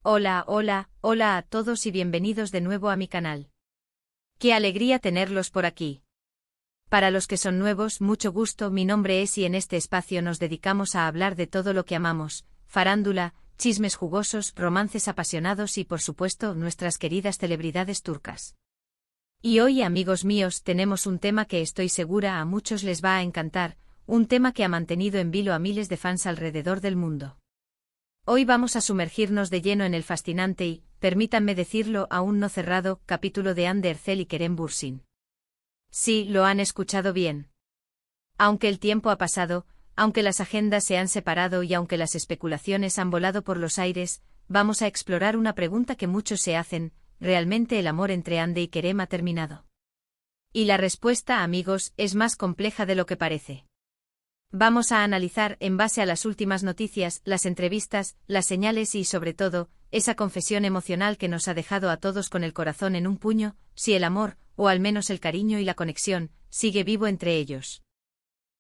Hola, hola, hola a todos y bienvenidos de nuevo a mi canal. Qué alegría tenerlos por aquí. Para los que son nuevos, mucho gusto, mi nombre es y en este espacio nos dedicamos a hablar de todo lo que amamos, farándula, chismes jugosos, romances apasionados y por supuesto nuestras queridas celebridades turcas. Y hoy, amigos míos, tenemos un tema que estoy segura a muchos les va a encantar, un tema que ha mantenido en vilo a miles de fans alrededor del mundo. Hoy vamos a sumergirnos de lleno en el fascinante y, permítanme decirlo, aún no cerrado, capítulo de Hande Erçel y Kerem Bürsin. Sí, lo han escuchado bien. Aunque el tiempo ha pasado, aunque las agendas se han separado y aunque las especulaciones han volado por los aires, vamos a explorar una pregunta que muchos se hacen: ¿realmente el amor entre Hande y Kerem ha terminado? Y la respuesta, amigos, es más compleja de lo que parece. Vamos a analizar, en base a las últimas noticias, las entrevistas, las señales y, sobre todo, esa confesión emocional que nos ha dejado a todos con el corazón en un puño, si el amor, o al menos el cariño y la conexión, sigue vivo entre ellos.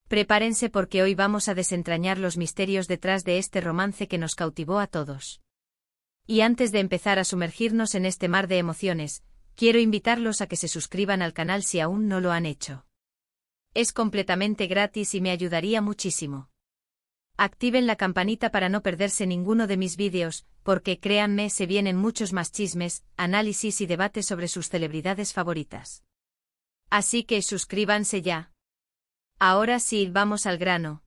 Prepárense porque hoy vamos a desentrañar los misterios detrás de este romance que nos cautivó a todos. Y antes de empezar a sumergirnos en este mar de emociones, quiero invitarlos a que se suscriban al canal si aún no lo han hecho. Es completamente gratis y me ayudaría muchísimo. Activen la campanita para no perderse ninguno de mis vídeos, porque créanme, se vienen muchos más chismes, análisis y debates sobre sus celebridades favoritas. Así que suscríbanse ya. Ahora sí, vamos al grano.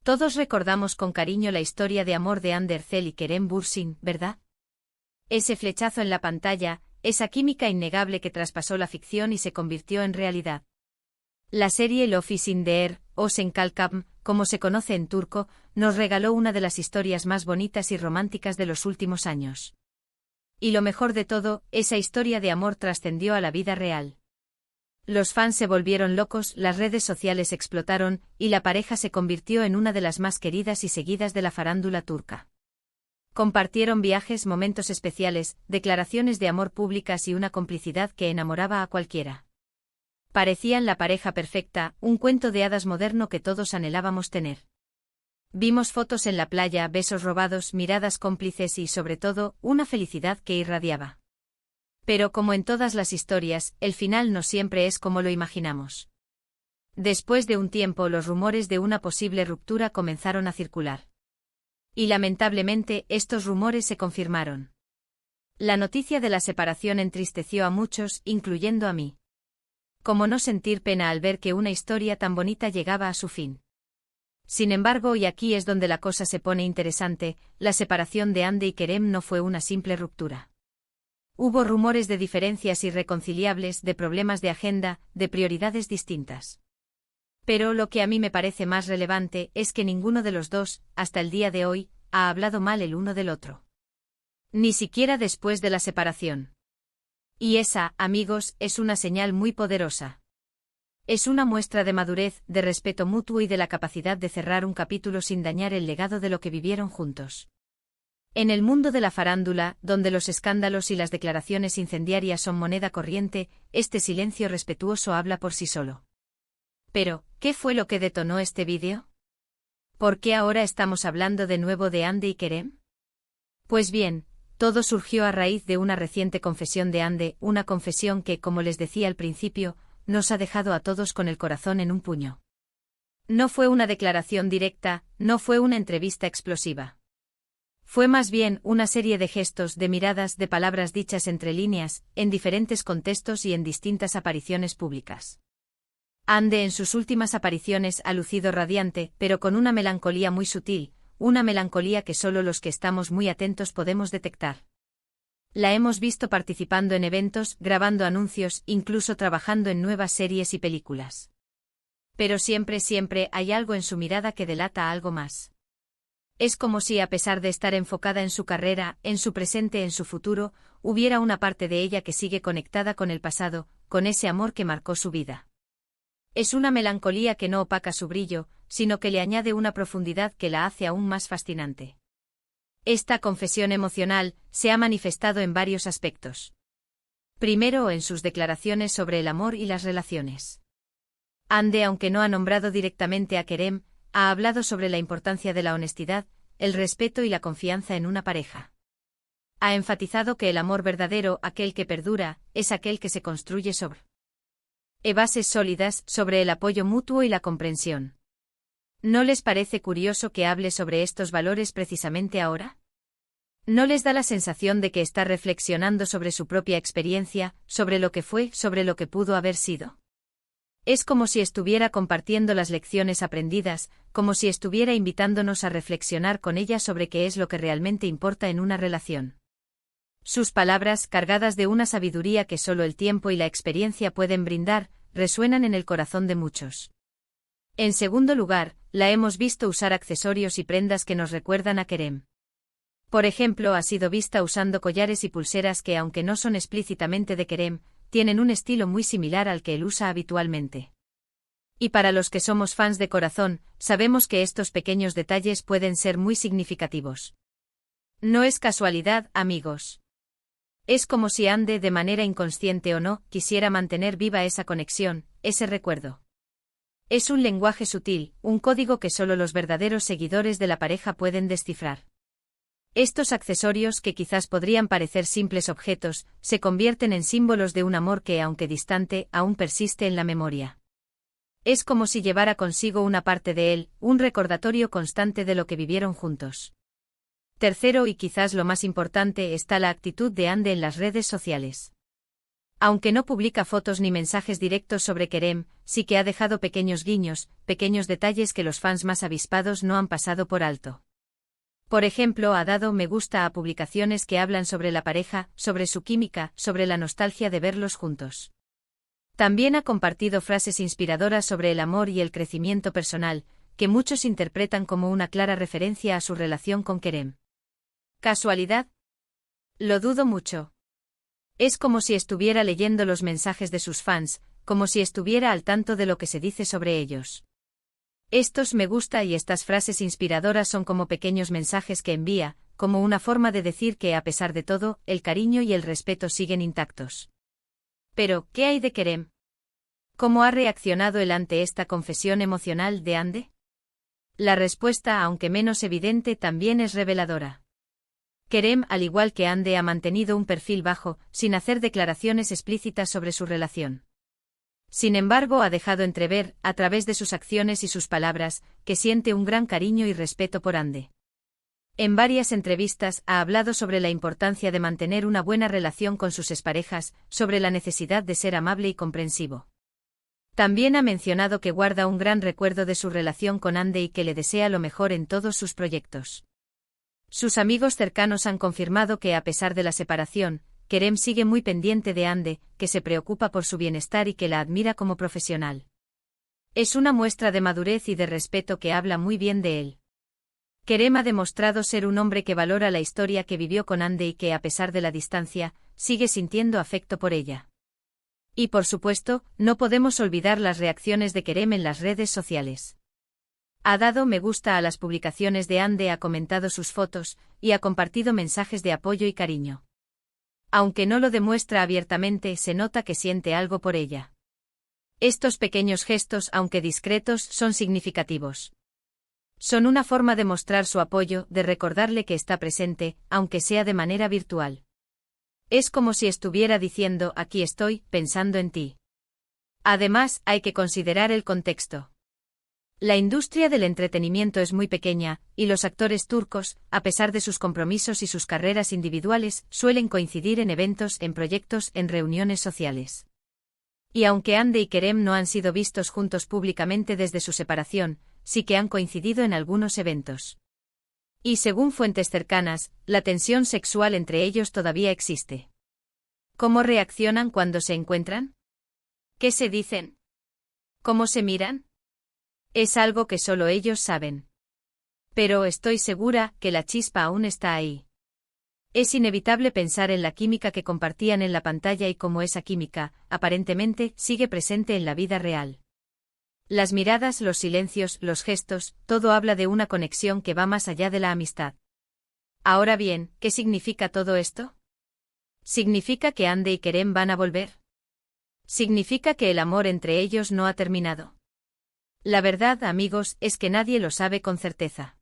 Todos recordamos con cariño la historia de amor de Hande Erçel y Kerem Bürsin, ¿verdad? Ese flechazo en la pantalla, esa química innegable que traspasó la ficción y se convirtió en realidad. La serie Love is in the Air, o Sen Kalkam, como se conoce en turco, nos regaló una de las historias más bonitas y románticas de los últimos años. Y lo mejor de todo, esa historia de amor trascendió a la vida real. Los fans se volvieron locos, las redes sociales explotaron, y la pareja se convirtió en una de las más queridas y seguidas de la farándula turca. Compartieron viajes, momentos especiales, declaraciones de amor públicas y una complicidad que enamoraba a cualquiera. Parecían la pareja perfecta, un cuento de hadas moderno que todos anhelábamos tener. Vimos fotos en la playa, besos robados, miradas cómplices y, sobre todo, una felicidad que irradiaba. Pero como en todas las historias, el final no siempre es como lo imaginamos. Después de un tiempo, los rumores de una posible ruptura comenzaron a circular. Y lamentablemente, estos rumores se confirmaron. La noticia de la separación entristeció a muchos, incluyendo a mí. ¿Cómo no sentir pena al ver que una historia tan bonita llegaba a su fin? Sin embargo, y aquí es donde la cosa se pone interesante, la separación de Hande y Kerem no fue una simple ruptura. Hubo rumores de diferencias irreconciliables, de problemas de agenda, de prioridades distintas. Pero lo que a mí me parece más relevante es que ninguno de los dos, hasta el día de hoy, ha hablado mal el uno del otro. Ni siquiera después de la separación. Y esa, amigos, es una señal muy poderosa. Es una muestra de madurez, de respeto mutuo y de la capacidad de cerrar un capítulo sin dañar el legado de lo que vivieron juntos. En el mundo de la farándula, donde los escándalos y las declaraciones incendiarias son moneda corriente, este silencio respetuoso habla por sí solo. Pero, ¿qué fue lo que detonó este vídeo? ¿Por qué ahora estamos hablando de nuevo de Hande y Kerem? Pues bien, todo surgió a raíz de una reciente confesión de Hande, una confesión que, como les decía al principio, nos ha dejado a todos con el corazón en un puño. No fue una declaración directa, no fue una entrevista explosiva. Fue más bien una serie de gestos, de miradas, de palabras dichas entre líneas, en diferentes contextos y en distintas apariciones públicas. Hande en sus últimas apariciones ha lucido radiante, pero con una melancolía muy sutil, una melancolía que solo los que estamos muy atentos podemos detectar. La hemos visto participando en eventos, grabando anuncios, incluso trabajando en nuevas series y películas. Pero siempre hay algo en su mirada que delata algo más. Es como si, a pesar de estar enfocada en su carrera, en su presente, en su futuro, hubiera una parte de ella que sigue conectada con el pasado, con ese amor que marcó su vida. Es una melancolía que no opaca su brillo, sino que le añade una profundidad que la hace aún más fascinante. Esta confesión emocional se ha manifestado en varios aspectos. Primero, en sus declaraciones sobre el amor y las relaciones. Hande, aunque no ha nombrado directamente a Kerem, ha hablado sobre la importancia de la honestidad, el respeto y la confianza en una pareja. Ha enfatizado que el amor verdadero, aquel que perdura, es aquel que se construye sobre bases sólidas, sobre el apoyo mutuo y la comprensión. ¿No les parece curioso que hable sobre estos valores precisamente ahora? ¿No les da la sensación de que está reflexionando sobre su propia experiencia, sobre lo que fue, sobre lo que pudo haber sido? Es como si estuviera compartiendo las lecciones aprendidas, como si estuviera invitándonos a reflexionar con ella sobre qué es lo que realmente importa en una relación. Sus palabras, cargadas de una sabiduría que solo el tiempo y la experiencia pueden brindar, resuenan en el corazón de muchos. En segundo lugar, la hemos visto usar accesorios y prendas que nos recuerdan a Kerem. Por ejemplo, ha sido vista usando collares y pulseras que, aunque no son explícitamente de Kerem, tienen un estilo muy similar al que él usa habitualmente. Y para los que somos fans de corazón, sabemos que estos pequeños detalles pueden ser muy significativos. No es casualidad, amigos. Es como si Ande, de manera inconsciente o no, quisiera mantener viva esa conexión, ese recuerdo. Es un lenguaje sutil, un código que solo los verdaderos seguidores de la pareja pueden descifrar. Estos accesorios, que quizás podrían parecer simples objetos, se convierten en símbolos de un amor que, aunque distante, aún persiste en la memoria. Es como si llevara consigo una parte de él, un recordatorio constante de lo que vivieron juntos. Tercero, y quizás lo más importante, está la actitud de Ande en las redes sociales. Aunque no publica fotos ni mensajes directos sobre Kerem, sí que ha dejado pequeños guiños, pequeños detalles que los fans más avispados no han pasado por alto. Por ejemplo, ha dado me gusta a publicaciones que hablan sobre la pareja, sobre su química, sobre la nostalgia de verlos juntos. También ha compartido frases inspiradoras sobre el amor y el crecimiento personal, que muchos interpretan como una clara referencia a su relación con Kerem. ¿Casualidad? Lo dudo mucho. Es como si estuviera leyendo los mensajes de sus fans, como si estuviera al tanto de lo que se dice sobre ellos. Estos me gusta y estas frases inspiradoras son como pequeños mensajes que envía, como una forma de decir que, a pesar de todo, el cariño y el respeto siguen intactos. Pero, ¿qué hay de Kerem? ¿Cómo ha reaccionado él ante esta confesión emocional de Ande? La respuesta, aunque menos evidente, también es reveladora. Kerem, al igual que Ande, ha mantenido un perfil bajo, sin hacer declaraciones explícitas sobre su relación. Sin embargo, ha dejado entrever, a través de sus acciones y sus palabras, que siente un gran cariño y respeto por Ande. En varias entrevistas ha hablado sobre la importancia de mantener una buena relación con sus exparejas, sobre la necesidad de ser amable y comprensivo. También ha mencionado que guarda un gran recuerdo de su relación con Ande y que le desea lo mejor en todos sus proyectos. Sus amigos cercanos han confirmado que, a pesar de la separación, Kerem sigue muy pendiente de Ande, que se preocupa por su bienestar y que la admira como profesional. Es una muestra de madurez y de respeto que habla muy bien de él. Kerem ha demostrado ser un hombre que valora la historia que vivió con Ande y que, a pesar de la distancia, sigue sintiendo afecto por ella. Y por supuesto, no podemos olvidar las reacciones de Kerem en las redes sociales. Ha dado me gusta a las publicaciones de Ande, ha comentado sus fotos, y ha compartido mensajes de apoyo y cariño. Aunque no lo demuestra abiertamente, se nota que siente algo por ella. Estos pequeños gestos, aunque discretos, son significativos. Son una forma de mostrar su apoyo, de recordarle que está presente, aunque sea de manera virtual. Es como si estuviera diciendo, aquí estoy, pensando en ti. Además, hay que considerar el contexto. La industria del entretenimiento es muy pequeña, y los actores turcos, a pesar de sus compromisos y sus carreras individuales, suelen coincidir en eventos, en proyectos, en reuniones sociales. Y aunque Ande y Kerem no han sido vistos juntos públicamente desde su separación, sí que han coincidido en algunos eventos. Y según fuentes cercanas, la tensión sexual entre ellos todavía existe. ¿Cómo reaccionan cuando se encuentran? ¿Qué se dicen? ¿Cómo se miran? Es algo que solo ellos saben. Pero estoy segura que la chispa aún está ahí. Es inevitable pensar en la química que compartían en la pantalla y cómo esa química, aparentemente, sigue presente en la vida real. Las miradas, los silencios, los gestos, todo habla de una conexión que va más allá de la amistad. Ahora bien, ¿qué significa todo esto? ¿Significa que Ande y Kerem van a volver? ¿Significa que el amor entre ellos no ha terminado? La verdad, amigos, es que nadie lo sabe con certeza.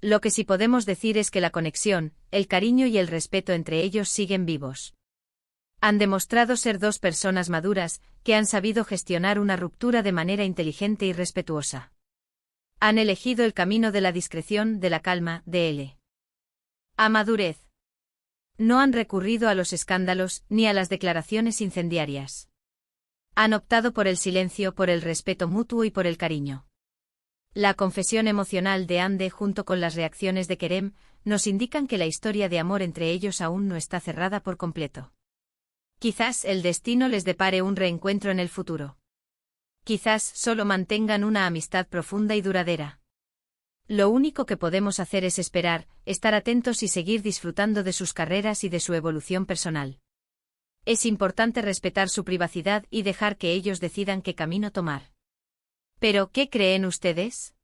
Lo que sí podemos decir es que la conexión, el cariño y el respeto entre ellos siguen vivos. Han demostrado ser dos personas maduras, que han sabido gestionar una ruptura de manera inteligente y respetuosa. Han elegido el camino de la discreción, de la calma, a madurez. No han recurrido a los escándalos, ni a las declaraciones incendiarias. Han optado por el silencio, por el respeto mutuo y por el cariño. La confesión emocional de Hande junto con las reacciones de Kerem nos indican que la historia de amor entre ellos aún no está cerrada por completo. Quizás el destino les depare un reencuentro en el futuro. Quizás solo mantengan una amistad profunda y duradera. Lo único que podemos hacer es esperar, estar atentos y seguir disfrutando de sus carreras y de su evolución personal. Es importante respetar su privacidad y dejar que ellos decidan qué camino tomar. ¿Pero qué creen ustedes?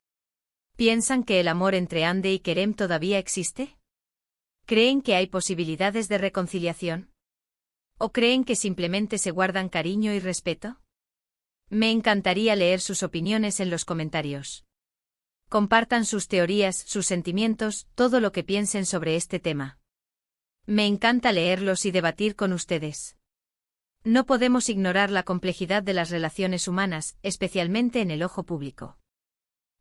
¿Piensan que el amor entre Hande y Kerem todavía existe? ¿Creen que hay posibilidades de reconciliación? ¿O creen que simplemente se guardan cariño y respeto? Me encantaría leer sus opiniones en los comentarios. Compartan sus teorías, sus sentimientos, todo lo que piensen sobre este tema. Me encanta leerlos y debatir con ustedes. No podemos ignorar la complejidad de las relaciones humanas, especialmente en el ojo público.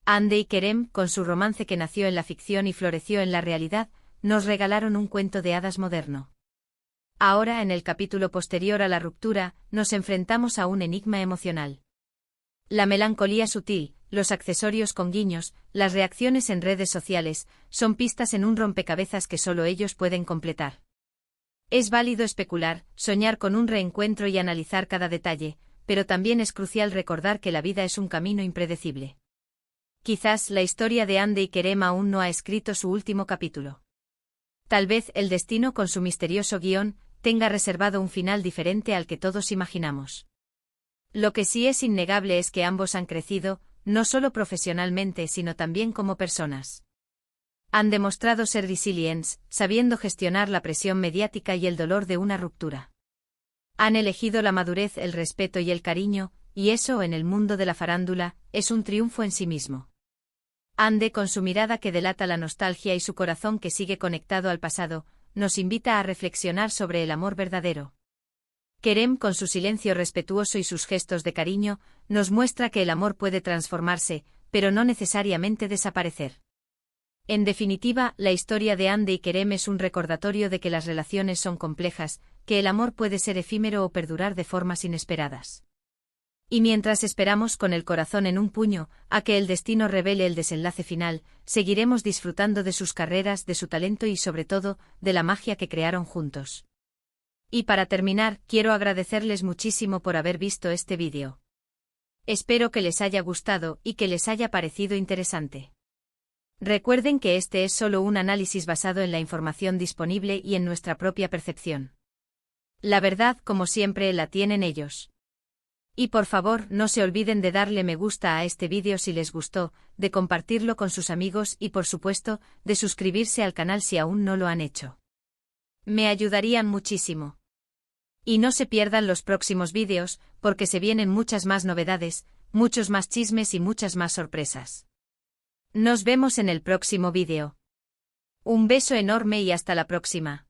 Hande y Kerem, con su romance que nació en la ficción y floreció en la realidad, nos regalaron un cuento de hadas moderno. Ahora, en el capítulo posterior a la ruptura, nos enfrentamos a un enigma emocional. La melancolía sutil, los accesorios con guiños, las reacciones en redes sociales, son pistas en un rompecabezas que solo ellos pueden completar. Es válido especular, soñar con un reencuentro y analizar cada detalle, pero también es crucial recordar que la vida es un camino impredecible. Quizás la historia de Hande y Kerem aún no ha escrito su último capítulo. Tal vez el destino con su misterioso guión tenga reservado un final diferente al que todos imaginamos. Lo que sí es innegable es que ambos han crecido, no solo profesionalmente sino también como personas. Han demostrado ser resilientes, sabiendo gestionar la presión mediática y el dolor de una ruptura. Han elegido la madurez, el respeto y el cariño, y eso en el mundo de la farándula es un triunfo en sí mismo. Hande, con su mirada que delata la nostalgia y su corazón que sigue conectado al pasado, nos invita a reflexionar sobre el amor verdadero. Kerem, con su silencio respetuoso y sus gestos de cariño, nos muestra que el amor puede transformarse, pero no necesariamente desaparecer. En definitiva, la historia de Hande y Kerem es un recordatorio de que las relaciones son complejas, que el amor puede ser efímero o perdurar de formas inesperadas. Y mientras esperamos con el corazón en un puño a que el destino revele el desenlace final, seguiremos disfrutando de sus carreras, de su talento y sobre todo, de la magia que crearon juntos. Y para terminar, quiero agradecerles muchísimo por haber visto este vídeo. Espero que les haya gustado y que les haya parecido interesante. Recuerden que este es solo un análisis basado en la información disponible y en nuestra propia percepción. La verdad, como siempre, la tienen ellos. Y por favor, no se olviden de darle me gusta a este vídeo si les gustó, de compartirlo con sus amigos y por supuesto, de suscribirse al canal si aún no lo han hecho. Me ayudarían muchísimo. Y no se pierdan los próximos vídeos, porque se vienen muchas más novedades, muchos más chismes y muchas más sorpresas. Nos vemos en el próximo vídeo. Un beso enorme y hasta la próxima.